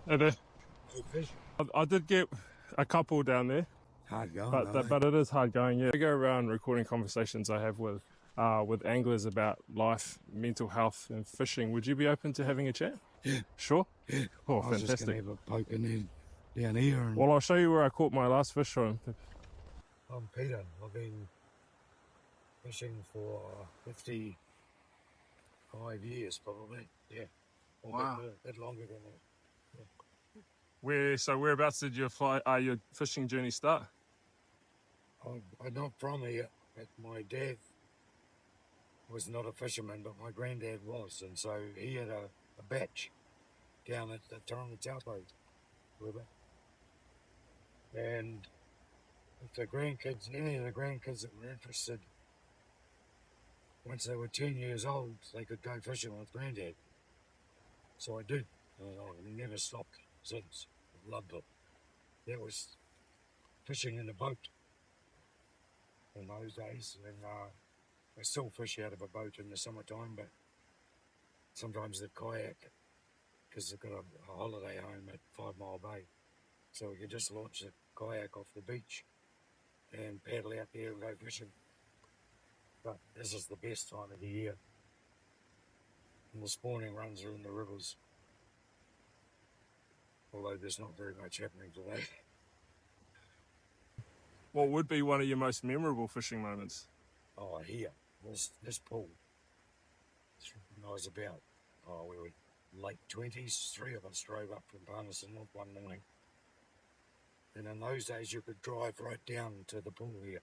It is. Good fish. I did get a couple down there, Hard going, but it is hard going. Yeah, I go around recording conversations I have with anglers about life, mental health, and fishing. Would you be open to having a chat? Yeah, Sure. yeah. Oh, I was just going to fantastic. have a poke in there, down here. And Well, I'll show you where I caught my last fish from. I'm Peter. I've been fishing for 55 years, probably. Yeah. Or Wow. a bit longer than that. Whereabouts did your fishing journey start? I'm not from here, but my dad was not a fisherman, but my granddad was. And so he had a batch down at the Tarangataupo River. And if the grandkids, any of the grandkids that were interested, once they were 10 years old, they could go fishing with Granddad. So I did. I've never stopped since. I've loved it. That was fishing in a boat in those days. And I still fish out of a boat in the summertime, but sometimes the kayak, because they've got a holiday home at 5 Mile Bay. So we could just launch the kayak off the beach and paddle out there and go fishing. But this is the best time of the year. And the spawning runs are in the rivers. Although there's not very much happening today. What would be one of your most memorable fishing moments? Oh, here, this pool. When I was about, we were late 20s, 3 of us drove up from Palmerston North one morning. And in those days, you could drive right down to the pool here.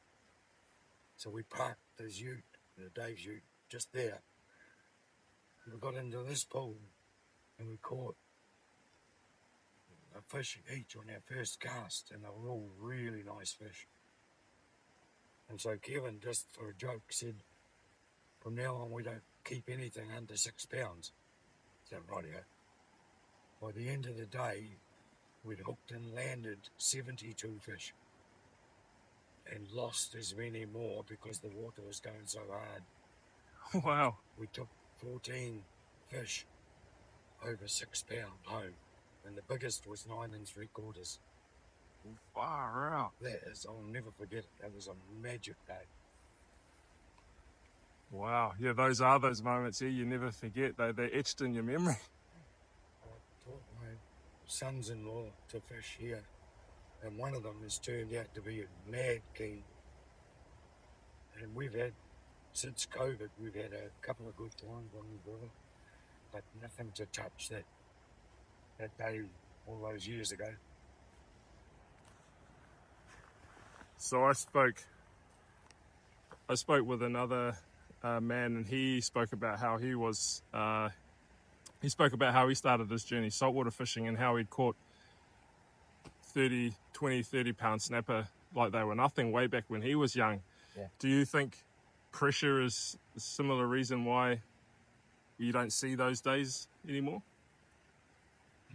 So we parked this ute, the Dave's ute, just there. We got into this pool and we caught a fish each on our first cast, and they were all really nice fish. And so Kevin, just for a joke, said, from now on we don't keep anything under 6 pounds. Is that right here? By the end of the day, we'd hooked and landed 72 fish and lost as many more because the water was going so hard. Wow. We took 14 fish over 6 pound home, and the biggest was 9 3/4. Far out. That is, I'll never forget it. That was a magic day. Wow. Yeah, those are those moments here you never forget. They're etched in your memory. I taught my sons-in-law to fish here, and one of them has turned out to be a mad keen. And we've had, since COVID, we've had a couple of good times on the river, but nothing to touch that day all those years ago. So I spoke with another man, and he spoke about how he started this journey saltwater fishing and how he'd caught 30 pound snapper like they were nothing way back when he was young. Yeah. Do you think pressure is a similar reason why you don't see those days anymore?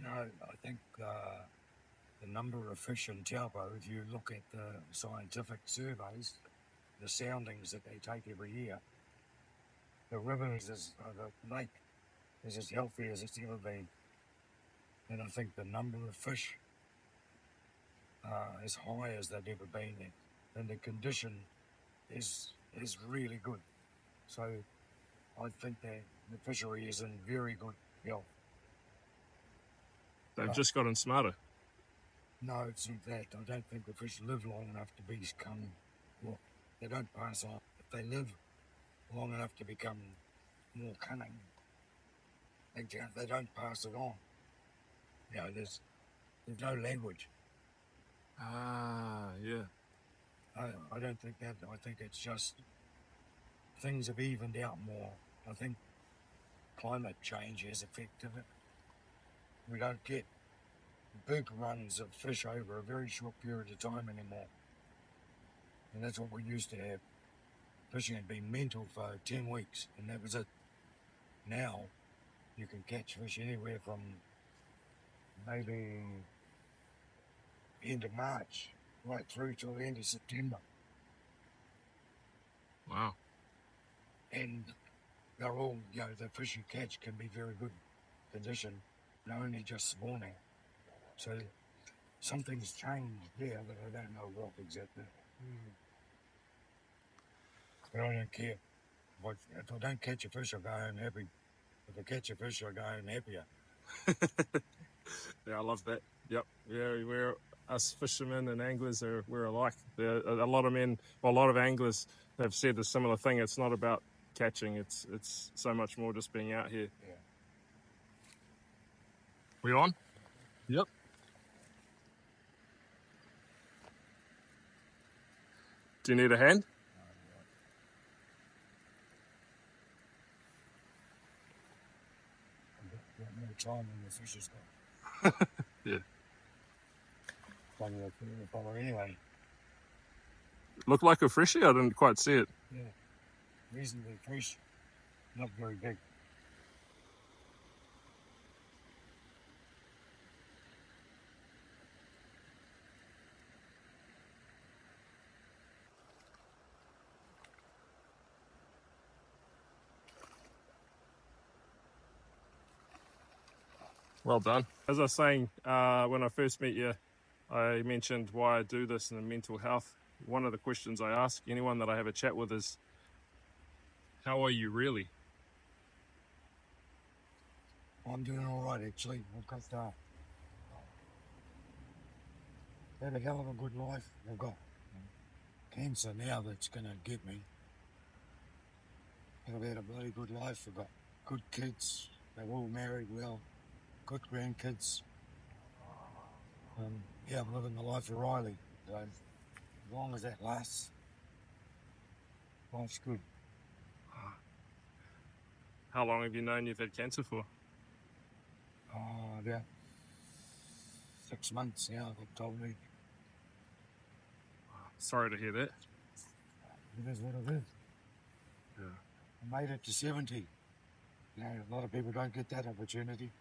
No, I think the number of fish in Taupo, if you look at the scientific surveys, the soundings that they take every year, the river the lake is as healthy as it's ever been. And I think the number of fish as high as they've ever been there. And the condition is really good. So I think that the fishery is in very good health. They've just gotten smarter. No, it's not that. I don't think the fish live long enough to become, well, they don't pass on. If they live long enough to become more cunning, they don't pass it on. You know, there's no language. Ah, yeah. I don't think that. I think it's just things have evened out more. I think climate change has affected it. We don't get big runs of fish over a very short period of time anymore. And that's what we used to have. Fishing had been mental for 10 weeks, and that was it. Now, you can catch fish anywhere from maybe end of March right through till the end of September. Wow. And they're all, the fish you catch can be very good condition, and only just spawning. So something's changed there, but I don't know what exactly. But I don't care. If I don't catch a fish, I go home happy. If I catch a fish, I go home happier. Yeah, I love that. Yep. Yeah, we're us fishermen and anglers we're alike. There are a lot of men, well, a lot of anglers have said a similar thing. It's not about catching. It's so much more just being out here. Yeah. We on? Yep. Do you need a hand? Got more time when the fish is gone. Yeah. Funny the fella anyway. Looked like a freshie. I didn't quite see it. Yeah. Reasonably fresh. Not very big. Well done. As I was saying, when I first met you, I mentioned why I do this and the mental health. One of the questions I ask anyone that I have a chat with is, how are you really? I'm doing all right, actually. I've got had a hell of a good life. I've got cancer now that's going to get me. I've had a bloody good life. I've got good kids. They're all married well. Good grandkids. Yeah, I'm living the life of Riley. So as long as that lasts, life's good. How long have you known you've had cancer for? About 6 months now, they've told me. Sorry to hear that. It is what it is. Yeah. I made it to 70. You know, a lot of people don't get that opportunity.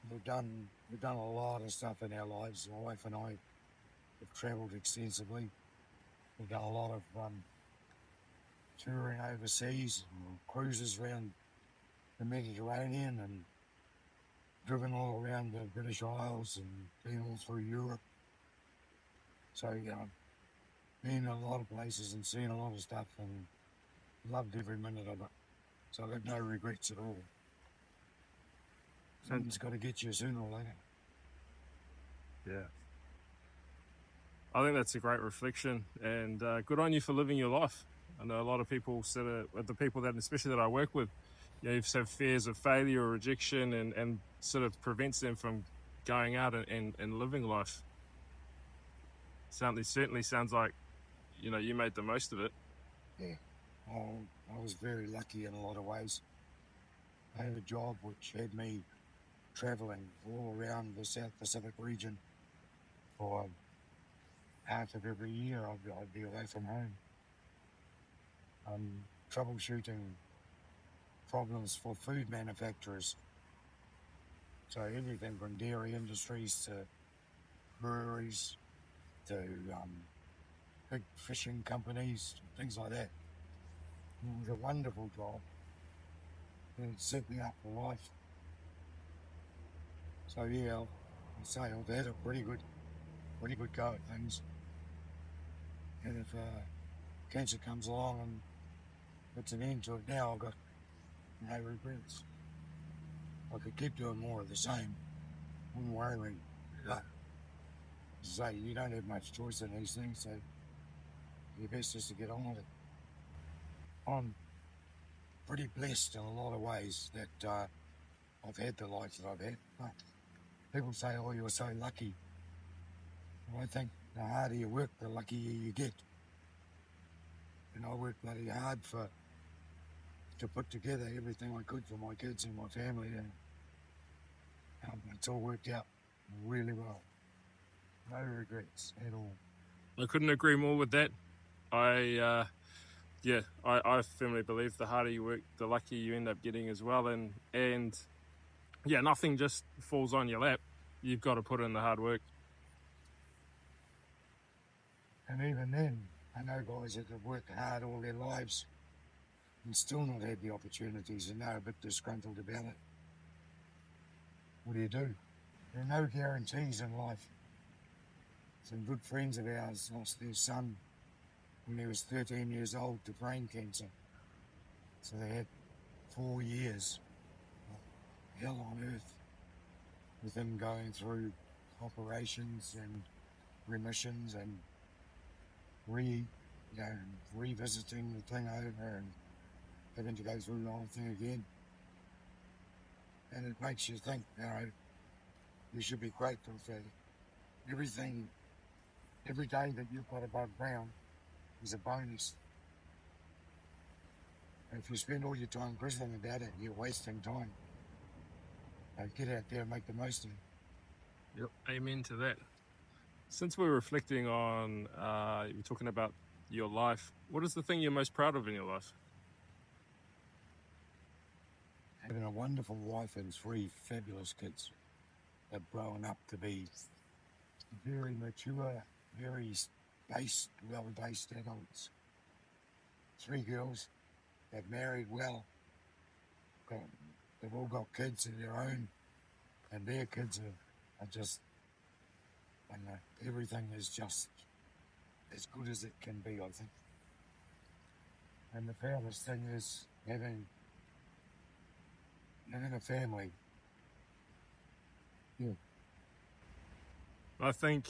We've done a lot of stuff in our lives. My wife and I have travelled extensively. We've done a lot of touring overseas, and cruises around the Mediterranean, and driven all around the British Isles and been all through Europe. So, been in a lot of places and seen a lot of stuff and loved every minute of it. So I've got no regrets at all. Something's got to get you sooner or later. Yeah. I think that's a great reflection, and good on you for living your life. I know a lot of people the people that, especially that I work with, you have fears of failure or rejection, and sort of prevents them from going out and living life. Certainly sounds like, you made the most of it. Yeah. I was very lucky in a lot of ways. I had a job which had me travelling all around the South Pacific region for half of every year. I'd be away from home. Troubleshooting problems for food manufacturers. So everything from dairy industries to breweries to big fishing companies, things like that. It was a wonderful job. It set me up for life. So yeah, I'll say I've had a pretty good go at things. And if cancer comes along and puts an end to it now, I've got no regrets. I could keep doing more of the same. Wouldn't worry me. But as I say, you don't have much choice in these things, so your best is to get on with it. I'm pretty blessed in a lot of ways that I've had the life that I've had. But people say, oh, you're so lucky. Well, I think the harder you work, the luckier you get. And I worked bloody hard to put together everything I could for my kids and my family, and it's all worked out really well. No regrets at all. I couldn't agree more with that. I firmly believe the harder you work, the luckier you end up getting as well. And yeah, nothing just falls on your lap. You've got to put in the hard work. And even then, I know guys that have worked hard all their lives and still not had the opportunities, and they're a bit disgruntled about it. What do you do? There are no guarantees in life. Some good friends of ours lost their son when he was 13 years old to brain cancer. So they had 4 years of hell on earth with him going through operations and remissions and revisiting the thing over and having to go through the whole thing again. And it makes you think, you should be grateful for everything. Every day that you've got above ground is a bonus. And if you spend all your time grizzling about it, you're wasting time. Get out there and make the most of it. Yep. Amen to that. Since we're reflecting on, you're talking about your life, what is the thing you're most proud of in your life? Having a wonderful wife and 3 fabulous kids. They've grown up to be very mature, very well-based adults. 3 girls. They've married well. They've all got kids of their own, and their kids are just, everything is just as good as it can be, I think. And the proudest thing is having a family. Yeah. I think,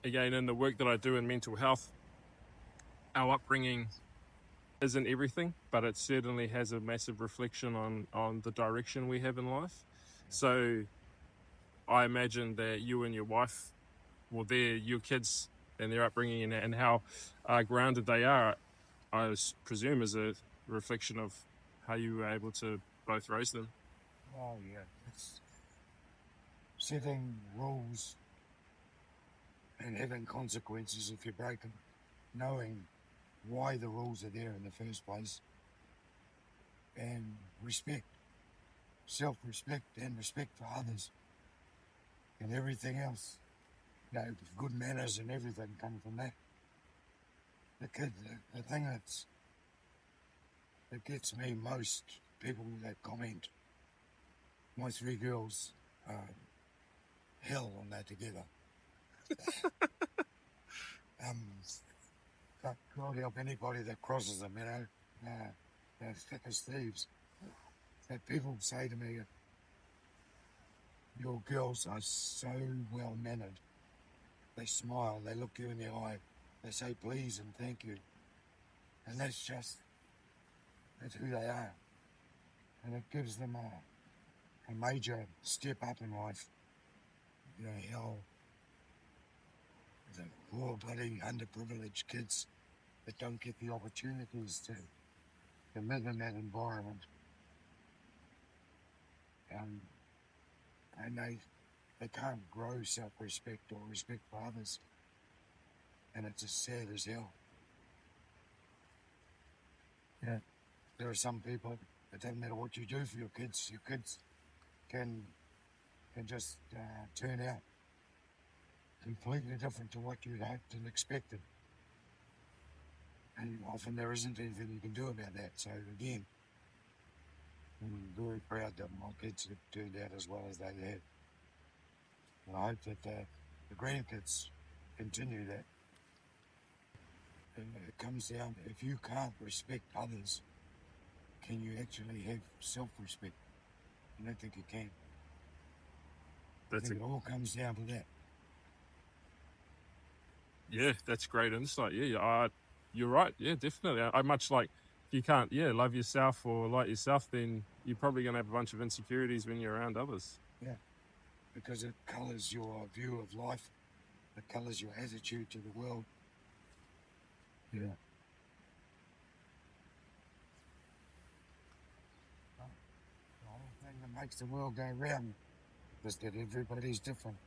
again, in the work that I do in mental health, our upbringing isn't everything, but it certainly has a massive reflection on the direction we have in life. So I imagine that you and your wife, well, your kids and their upbringing and how grounded they are, I presume is a reflection of how you were able to both raise them. Oh, yeah. It's setting rules and having consequences if you break them, knowing why the rules are there in the first place, and respect, self-respect and respect for others, and everything else. Good manners and everything come from that. The thing that gets me most, people that comment, my 3 girls are hell on that together. God help anybody that crosses them, they're thick as thieves. That people say to me, your girls are so well mannered. They smile, they look you in the eye, they say please and thank you. And that's who they are. And it gives them a major step up in life. How the poor bloody underprivileged kids that don't get the opportunities to live in that environment. And they can't grow self-respect or respect for others. And it's as sad as hell. Yeah. There are some people, it doesn't matter what you do for your kids can just turn out completely different to what you'd hoped and expected. And often there isn't anything you can do about that. So again, I'm very proud that my kids have turned out as well as they have. And I hope that the grandkids continue that. And it comes down, if you can't respect others, can you actually have self-respect? I don't think you can. I think it all comes down to that. Yeah, that's great insight. Yeah, you're right. Yeah, definitely. I much like, if you can't, love yourself or like yourself, then you're probably going to have a bunch of insecurities when you're around others. Yeah, because it colours your view of life. It colours your attitude to the world. Yeah. The whole thing that makes the world go round is that everybody's different.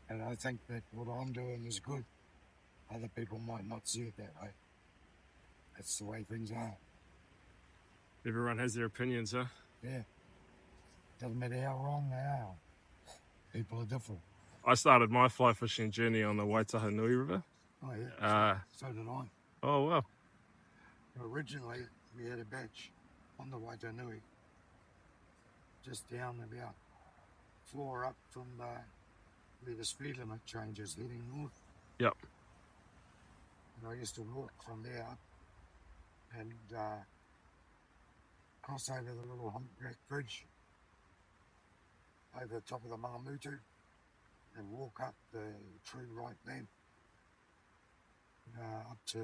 And I think that what I'm doing is good. Other people might not see it that way. That's the way things are. Everyone has their opinions, huh? Yeah. Doesn't matter how wrong they are. People are different. I started my fly fishing journey on the Waitahanui River. Oh, yeah. So did I. Oh, wow. Originally, we had a batch on the Waitanui, just down about floor up from where the speed limit changes heading north. Yep. And I used to walk from there up and cross over the little humpback bridge over the top of the Mangamutu and walk up the true right bank up to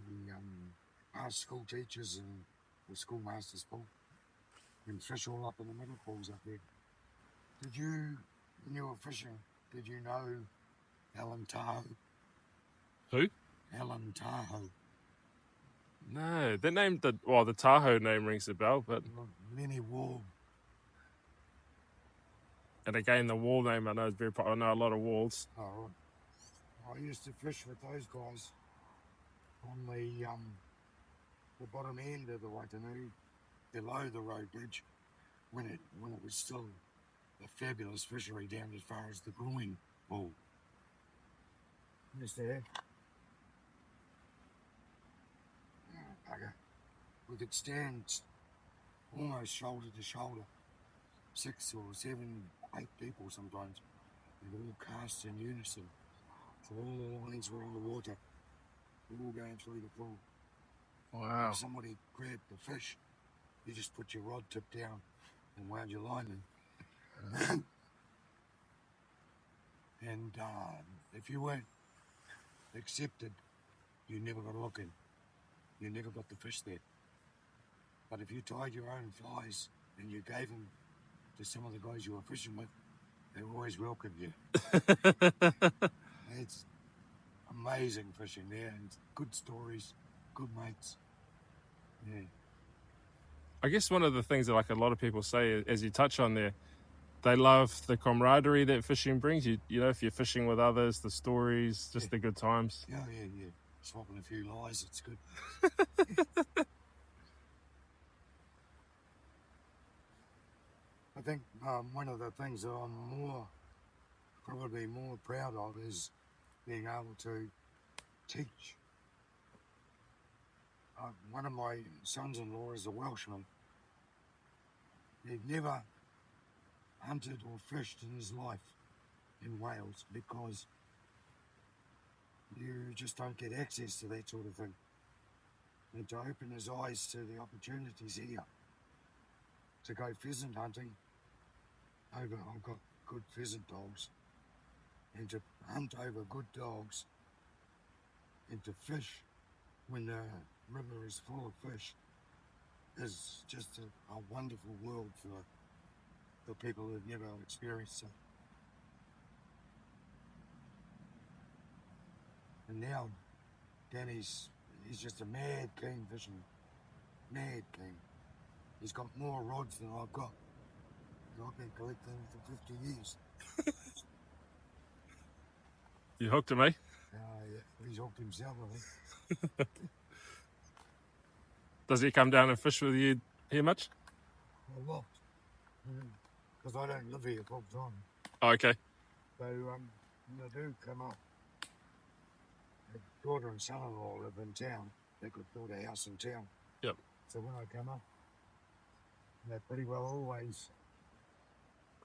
the past school teachers and the schoolmaster's pool and fish all up in the middle pools up there. Did you, when you were fishing, did you know Alan Tahoe? Who? Alan Tahoe. No, the name, the Tahoe name rings a bell, but Lenny Wall. and again the wall name I know is very. I know a lot of walls. Oh, right. I used to fish with those guys on the bottom end of the Waitanui, below the road bridge, when it was still a fabulous fishery down as far as the groin wall. Yes, there. Bugger. We could stand almost shoulder to shoulder, 6 or 7, 8 people sometimes, and all cast in unison. So all the lines were on the water, all going through the pool. Wow. If somebody grabbed the fish, you just put your rod tip down and wound your line in. And if you weren't accepted, you never got a look in. You never got the fish there. But if you tied your own flies and you gave them to some of the guys you were fishing with, they always welcomed you. It's amazing fishing there, and good stories, good mates. Yeah. I guess one of the things that like a lot of people say, as you touch on there, they love the camaraderie that fishing brings. You know, if you're fishing with others, the stories, just the good times. Yeah. Swapping a few lies, it's good. I think one of the things that I'm probably more proud of is being able to teach. One of my sons-in-law is a Welshman. He'd never hunted or fished in his life in Wales because you just don't get access to that sort of thing. And to open his eyes to the opportunities here, to go pheasant hunting over, I've got good pheasant dogs, and to hunt over good dogs, and to fish when the river is full of fish is just a wonderful world for people who've never experienced it. And now Danny's just a mad keen fisherman. Mad keen. He's got more rods than I've got. And I've been collecting for 50 years. You hooked him, eh? Yeah, he's hooked himself, I think. Does he come down and fish with you here much? A lot. Because I don't live here full time. Oh, okay. So when I do come up, my daughter and son-in-law live in town. They could build a house in town. Yep. So when I come up, they pretty well always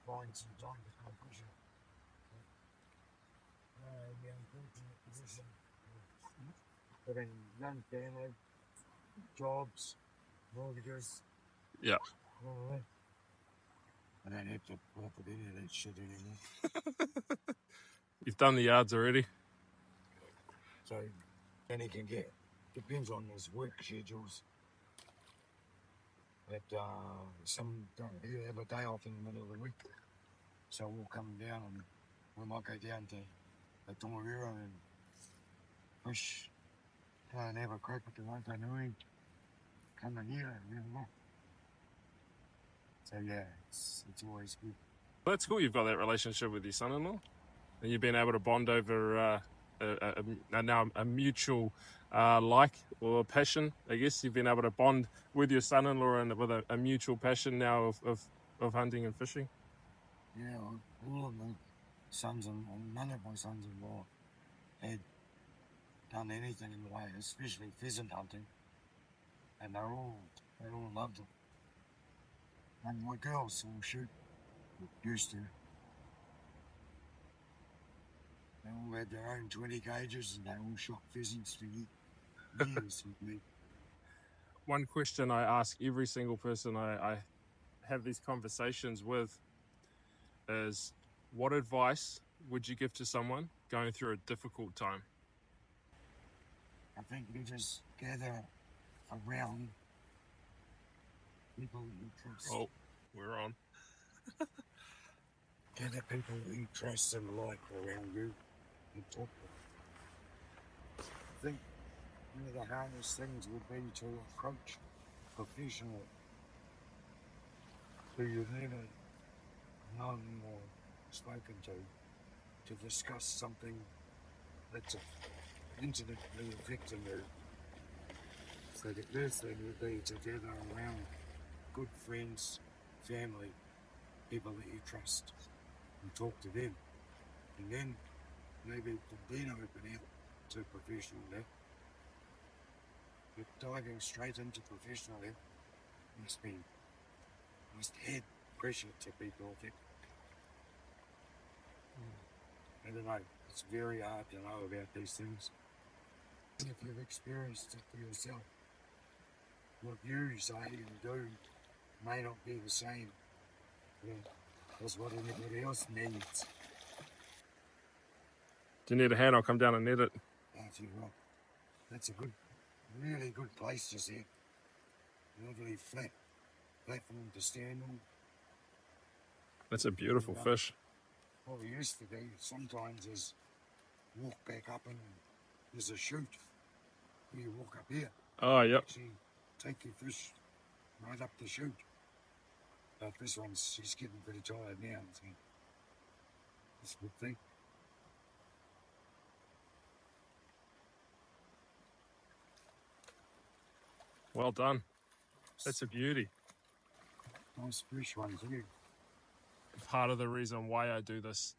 find some time to come fishing. The unfortunate position of having young family, jobs, mortgages. Yeah. All that. I don't have to put up with any of that shit anymore. You've done the yards already. So then he can get, depends on his work schedules. That some he'll have a day off in the middle of the week. So we'll come down and we might go down to the Tongariro and fish and have a crack at the Waitanui. Come in here and have a look. So yeah, it's always good. Well, that's cool. You've got that relationship with your son-in-law, and you've been able to bond over now a mutual like or passion. I guess you've been able to bond with your son-in-law and with a mutual passion now of hunting and fishing. Yeah, all of my sons-in-law, none of my sons-in-law had done anything in the way, especially pheasant hunting, and they all loved it. And my girls all shoot, used to. They all had their own 20 gauges and they all shot pheasants for years with me. One question I ask every single person I have these conversations with is, what advice would you give to someone going through a difficult time? I think you just gather around people you trust. Oh, we're on. Gather people you trust and like around you and talk to them. I think one of the hardest things would be to approach professional who you've never known or spoken to discuss something that's intimately affecting you. So the first thing would be to gather around good friends, family, people that you trust, and talk to them. And then maybe then open out to professional help. But diving straight into professional help must add pressure to people. I don't know, it's very hard to know about these things. If you've experienced it for yourself, what you say and do may not be the same as what anybody else needs. Do you need a hand? I'll come down and net it. If you will. That's a really good place to sit. Lovely flat platform to stand on. That's a beautiful fish. What we used to do sometimes is walk back up and there's a chute. You walk up here. Oh, yep. Actually take your fish right up the chute. But this one's, she's getting pretty tired now. So that's a good thing. Well done. That's a beauty. Nice fish one too. Part of the reason why I do this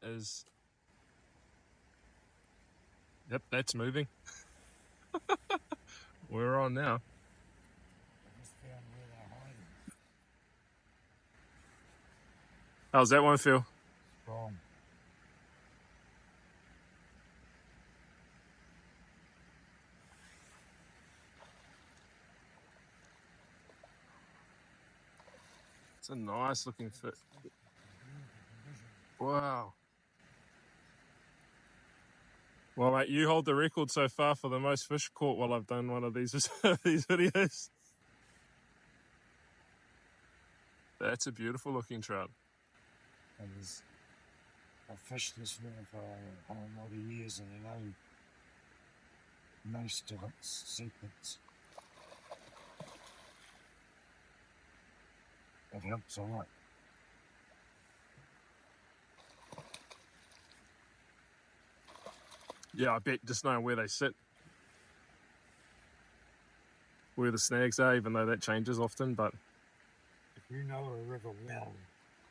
is... Yep, that's moving. We're on now. I just found where they're hiding. How's that one feel? Strong. It's a nice looking fish. Wow. Well, mate, you hold the record so far for the most fish caught while I've done one of these these videos. That's a beautiful looking trout. And I've fished this river for a whole lot of years and I know most of its secrets. It helps a lot. Yeah, I bet just knowing where they sit, where the snags are, even though that changes often, but... If you know a river well,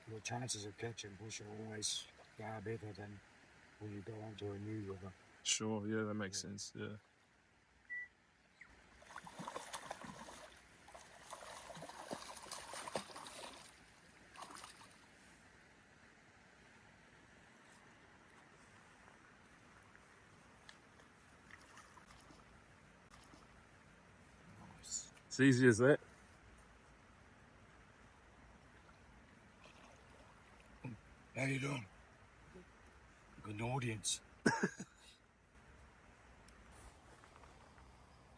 your chances of catching fish are always far better than when you go onto a new river. Sure, yeah, that makes sense, yeah. Nice. It's easy as that. How you doing? Good audience.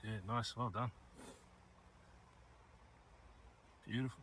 Yeah, nice, well done. Beautiful.